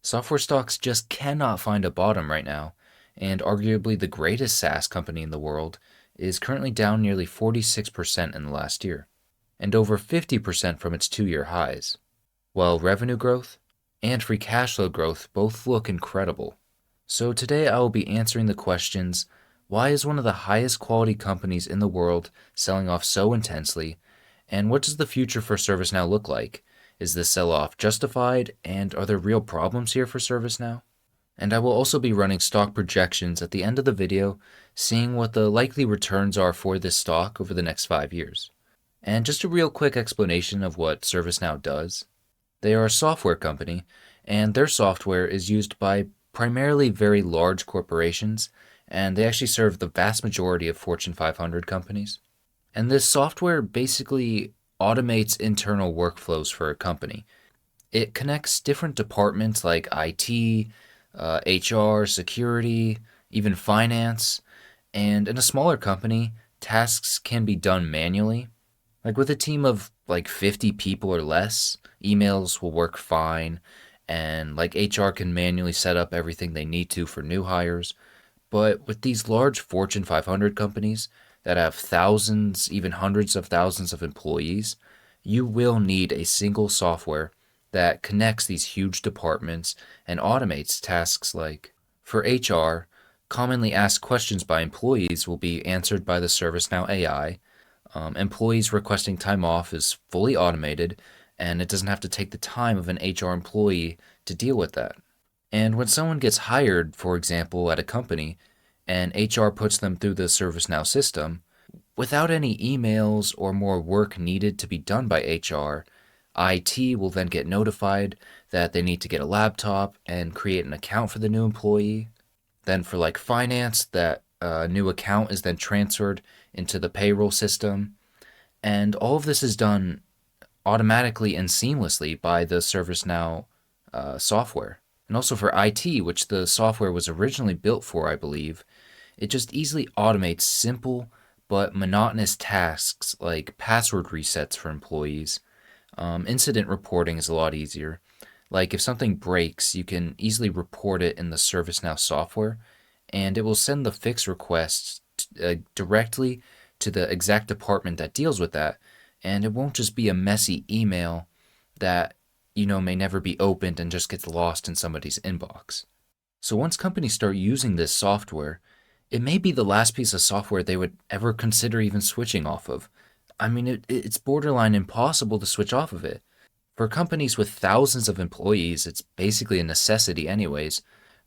Software stocks just cannot find a bottom right now, and arguably the greatest SaaS company in the world is currently down nearly 46% in the last year, and over 50% from its 2 year highs, while revenue growth and free cash flow growth both look incredible. So today I will be answering the questions: why is one of the highest quality companies in the world selling off so intensely, and what does the future for ServiceNow look like? Is this sell off justified, and are there real problems here for ServiceNow? And I will also be running stock projections at the end of the video, seeing what the likely returns are for this stock over the next 5 years. And just a real quick explanation of what ServiceNow does. They are a software company, and their software is used by primarily very large corporations, and they actually serve the vast majority of Fortune 500 companies. And this software basically automates internal workflows for a company. It connects different departments like IT, HR, security, even finance. And in a smaller company, tasks can be done manually. Like with a team of like 50 people or less, emails will work fine. And like HR can manually set up everything they need to for new hires. But with these large Fortune 500 companies that have thousands, even hundreds of thousands of employees, you will need a single software that connects these huge departments and automates tasks like, for HR, commonly asked questions by employees will be answered by the ServiceNow AI. Employees requesting time off is fully automated, and it doesn't have to take the time of an HR employee to deal with that. And when someone gets hired, for example, at a company, and HR puts them through the ServiceNow system, without any emails or more work needed to be done by HR, IT will then get notified that they need to get a laptop and create an account for the new employee. Then for like finance, that new account is then transferred into the payroll system. And all of this is done automatically and seamlessly by the ServiceNow software. And also for IT, which the software was originally built for, I believe, it just easily automates simple but monotonous tasks like password resets for employees. Incident reporting is a lot easier. Like if something breaks, you can easily report it in the ServiceNow software, and it will send the fix requests directly to the exact department that deals with that, and it won't just be a messy email that may never be opened and just gets lost in somebody's inbox. So once companies start using this software, it may be the last piece of software they would ever consider even switching off of. I mean, it's borderline impossible to switch off of it. For companies with thousands of employees, it's basically a necessity anyways.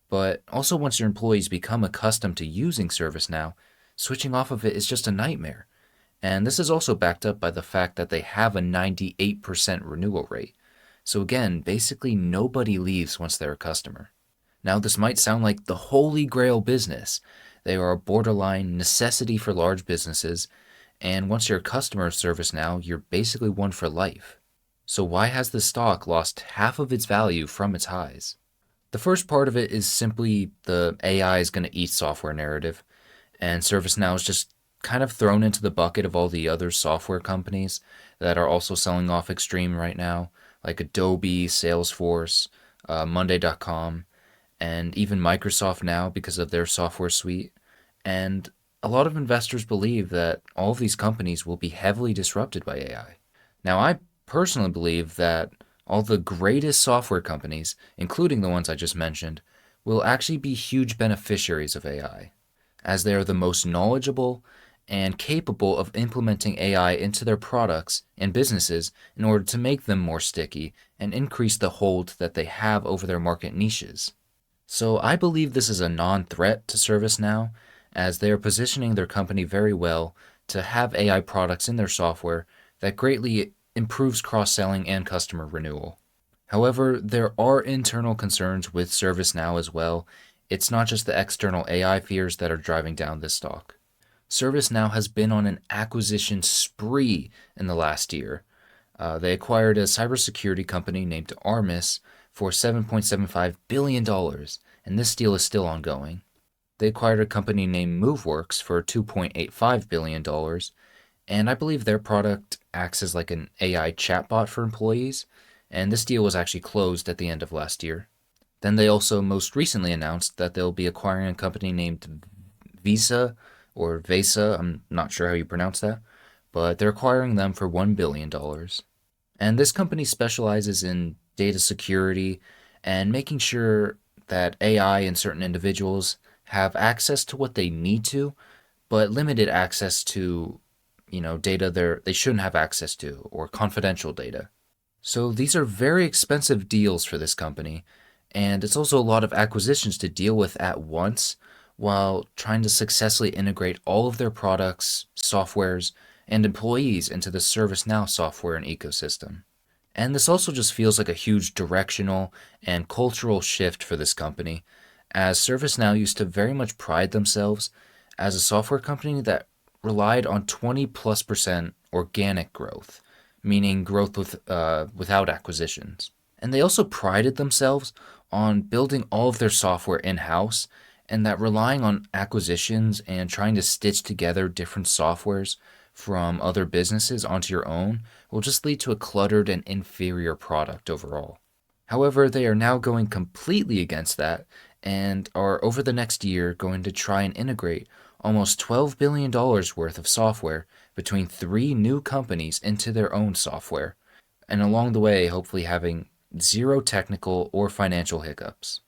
But also once your employees become accustomed to using ServiceNow, switching off of it is just a nightmare. And this is also backed up by the fact that they have a 98% renewal rate. So again, basically nobody leaves once they're a customer. Now this might sound like the holy grail business. They are a borderline necessity for large businesses, and once you're a customer of ServiceNow, you're basically one for life. So why has the stock lost half of its value from its highs? The first part of it is simply the AI is going to eat software narrative, and ServiceNow is just kind of thrown into the bucket of all the other software companies that are also selling off extreme right now, like Adobe, Salesforce, Monday.com, and even Microsoft now because of their software suite. And a lot of investors believe that all of these companies will be heavily disrupted by AI. Now, I personally believe that all the greatest software companies, including the ones I just mentioned, will actually be huge beneficiaries of AI, as they are the most knowledgeable and capable of implementing AI into their products and businesses in order to make them more sticky and increase the hold that they have over their market niches. So I believe this is a non-threat to ServiceNow, as they are positioning their company very well to have AI products in their software that greatly improves cross-selling and customer renewal. However, there are internal concerns with ServiceNow as well. It's not just the external AI fears that are driving down this stock. ServiceNow has been on an acquisition spree in the last year. They acquired a cybersecurity company named Armis for $7.75 billion, and this deal is still ongoing. They acquired a company named MoveWorks for $2.85 billion, and I believe their product acts as like an AI chatbot for employees, and this deal was actually closed at the end of last year. Then they also most recently announced that they'll be acquiring a company named Visa or Vesa. I'm not sure how you pronounce that, but they're acquiring them for $1 billion. And this company specializes in data security and making sure that AI and certain individuals have access to what they need to, but limited access to, data they shouldn't have access to or confidential data. So these are very expensive deals for this company, and it's also a lot of acquisitions to deal with at once while trying to successfully integrate all of their products, softwares, and employees into the ServiceNow software and ecosystem. And this also just feels like a huge directional and cultural shift for this company, as ServiceNow used to very much pride themselves as a software company that relied on 20+% organic growth, meaning growth without acquisitions. And they also prided themselves on building all of their software in house, and that relying on acquisitions and trying to stitch together different softwares from other businesses onto your own will just lead to a cluttered and inferior product overall. However, they are now going completely against that and are over the next year going to try and integrate almost $12 billion worth of software between three new companies into their own software, and along the way, hopefully having zero technical or financial hiccups.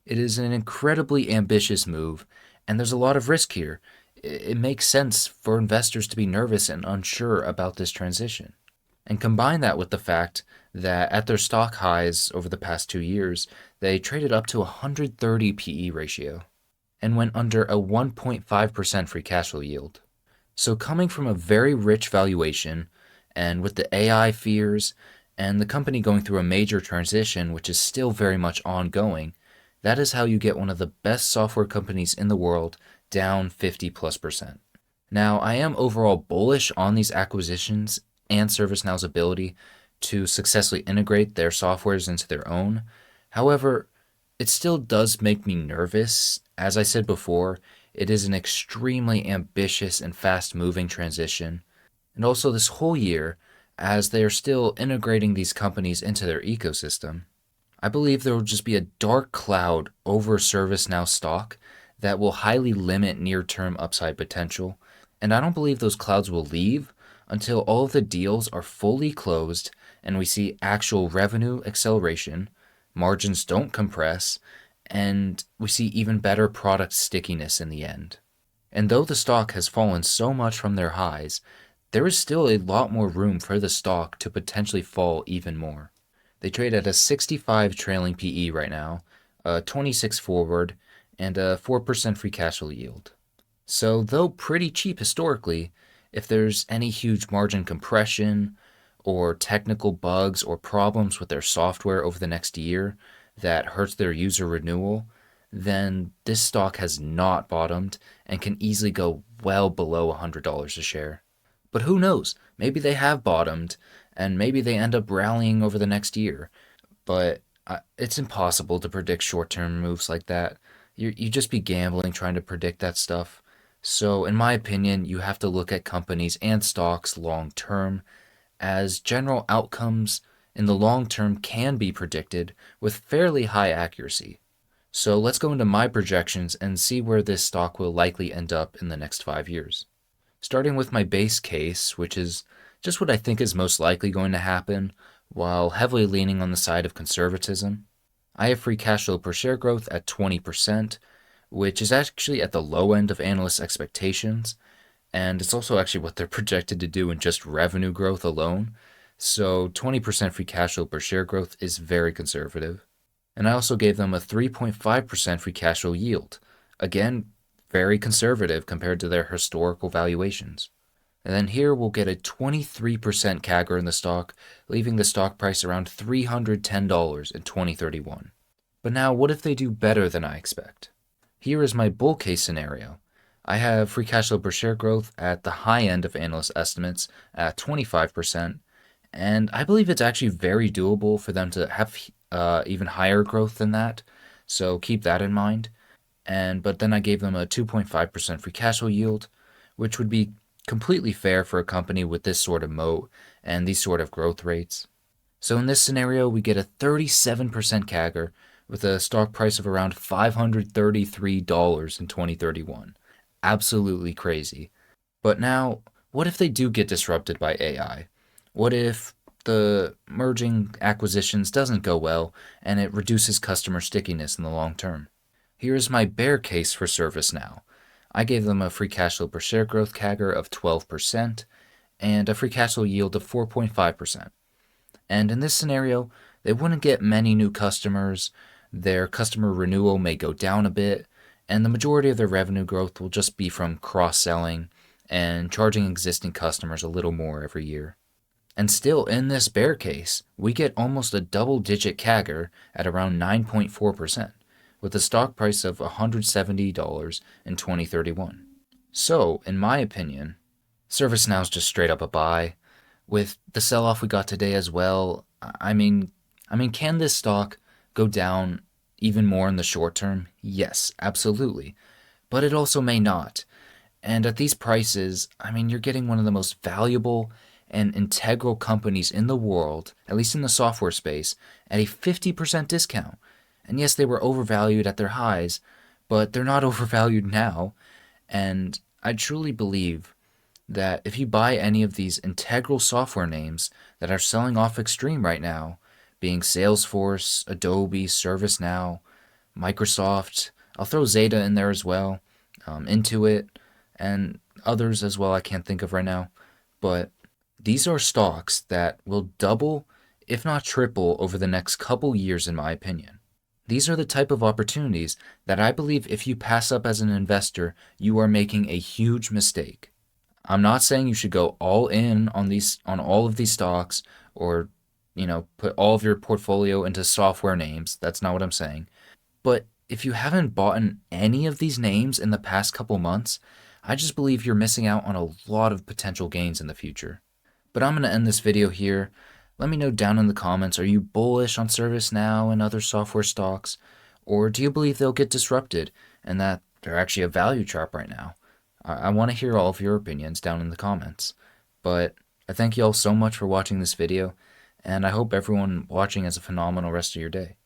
It is an incredibly ambitious move, and there's a lot of risk here. It makes sense for investors to be nervous and unsure about this transition. And combine that with the fact that at their stock highs over the past 2 years, they traded up to a 130 PE ratio and went under a 1.5% free cash flow yield. So, coming from a very rich valuation, and with the AI fears, and the company going through a major transition, which is still very much ongoing, that is how you get one of the best software companies in the world down 50+%. Now, I am overall bullish on these acquisitions and ServiceNow's ability to successfully integrate their softwares into their own. However, it still does make me nervous. As I said before, it is an extremely ambitious and fast moving transition. And also, this whole year, as they are still integrating these companies into their ecosystem, I believe there will just be a dark cloud over ServiceNow stock that will highly limit near term upside potential. And I don't believe those clouds will leave until all of the deals are fully closed and we see actual revenue acceleration, margins don't compress, and we see even better product stickiness in the end. And though the stock has fallen so much from their highs, there is still a lot more room for the stock to potentially fall even more. They trade at a 65 trailing PE right now, a 26 forward, and a 4% free cash flow yield. So, though pretty cheap historically, if there's any huge margin compression or technical bugs or problems with their software over the next year that hurts their user renewal, then this stock has not bottomed and can easily go well below $100 a share. But who knows? Maybe they have bottomed and maybe they end up rallying over the next year. But it's impossible to predict short term moves like that. You just be gambling trying to predict that stuff. So, in my opinion, you have to look at companies and stocks long term, as general outcomes in the long term can be predicted with fairly high accuracy. So, let's go into my projections and see where this stock will likely end up in the next 5 years. Starting with my base case, which is just what I think is most likely going to happen, while heavily leaning on the side of conservatism. I have free cash flow per share growth at 20%, which is actually at the low end of analysts' expectations, and it's also actually what they're projected to do in just revenue growth alone. So 20% free cash flow per share growth is very conservative. And I also gave them a 3.5% free cash flow yield. Again, very conservative compared to their historical valuations. And then here we'll get a 23% CAGR in the stock, leaving the stock price around $310 in 2031. But now, what if they do better than I expect? Here is my bull case scenario. I have free cash flow per share growth at the high end of analyst estimates at 25%, and I believe it's actually very doable for them to have even higher growth than that, so keep that in mind. But then I gave them a 2.5% free cash flow yield, which would be completely fair for a company with this sort of moat and these sort of growth rates. So in this scenario, we get a 37% CAGR, with a stock price of around $533 in 2031. Absolutely crazy. But now, what if they do get disrupted by AI? What if the merging acquisitions doesn't go well and it reduces customer stickiness in the long term? Here is my bear case for ServiceNow. I gave them a free cash flow per share growth CAGR of 12% and a free cash flow yield of 4.5%. And in this scenario, they wouldn't get many new customers, their customer renewal may go down a bit, and the majority of their revenue growth will just be from cross-selling and charging existing customers a little more every year. And still, in this bear case, we get almost a double-digit CAGR at around 9.4%, with a stock price of $170 in 2031. So, in my opinion, ServiceNow's just straight up a buy. With the sell-off we got today as well, can this stock go down even more in the short term? Yes, absolutely. But it also may not. And at these prices, you're getting one of the most valuable and integral companies in the world, at least in the software space, at a 50% discount. And yes, they were overvalued at their highs, but they're not overvalued now. And I truly believe that if you buy any of these integral software names that are selling off extreme right now, being Salesforce, Adobe, ServiceNow, Microsoft, I'll throw Zeta in there as well, Intuit, and others as well I can't think of right now. But these are stocks that will double, if not triple, over the next couple years, in my opinion. These are the type of opportunities that I believe if you pass up as an investor, you are making a huge mistake. I'm not saying you should go all in on all of these stocks or, put all of your portfolio into software names. That's not what I'm saying. But if you haven't bought any of these names in the past couple months, I just believe you're missing out on a lot of potential gains in the future. But I'm going to end this video here. Let me know down in the comments, are you bullish on ServiceNow and other software stocks? Or do you believe they'll get disrupted and that they're actually a value trap right now? I want to hear all of your opinions down in the comments. But I thank you all so much for watching this video, and I hope everyone watching has a phenomenal rest of your day.